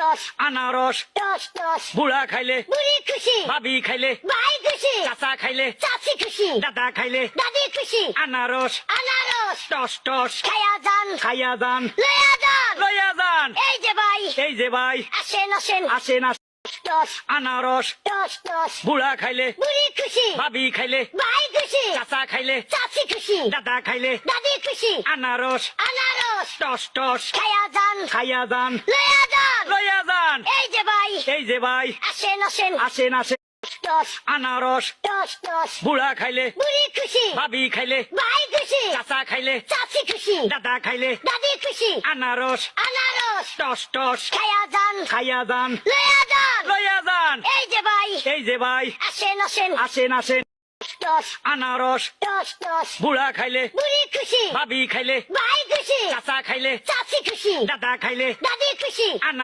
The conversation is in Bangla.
টস আনারস টস টস বুড়া খাইলে বুড়ি খুশি ভাবি খাইলে ভাই খুশি চাচা খাইলে চাচি খুশি দাদা খাইলে দাদি খুশি আনারস আনারস টস টস খায়া যান খাইয়া যান লয়া যান লইয়া যান এই যে ভাই এই যে ভাই আসেন আসেন আসেন টস আনারস টস টস বুড়া খাইলে বুড়ি খুশি ভাবি খাইলে ভাই খুশি চাচা খাইলে চাচি খুশি দাদা খাইলে দাদি খুশি আনারস আনারস টস টস খায়া যান খাইয়া যান লয়া যান লইয়া যান এই যে ভাই এই যে ভাই আসেন আসেন আসেন টস আনারস টস টস বুড়া খাইলে বুড়ি খুশি ভাবি খাইলে ভাই খুশি চাচা খাইলে চাচি খুশি দাদা খাইলে দাদি খুশি আনারস আনারস টস টস খায়া যান খাইয়া যান লয়া যান লইয়া যান এই যে ভাই এই যে ভাই আসেন আসেন টস আনারস টস টস বুড়া খাইলে বুড়ি খুশি ভাবি খাইলে ভাই খুশি চাচা খাইলে চাচি খুশি দাদা খাইলে দাদি খুশি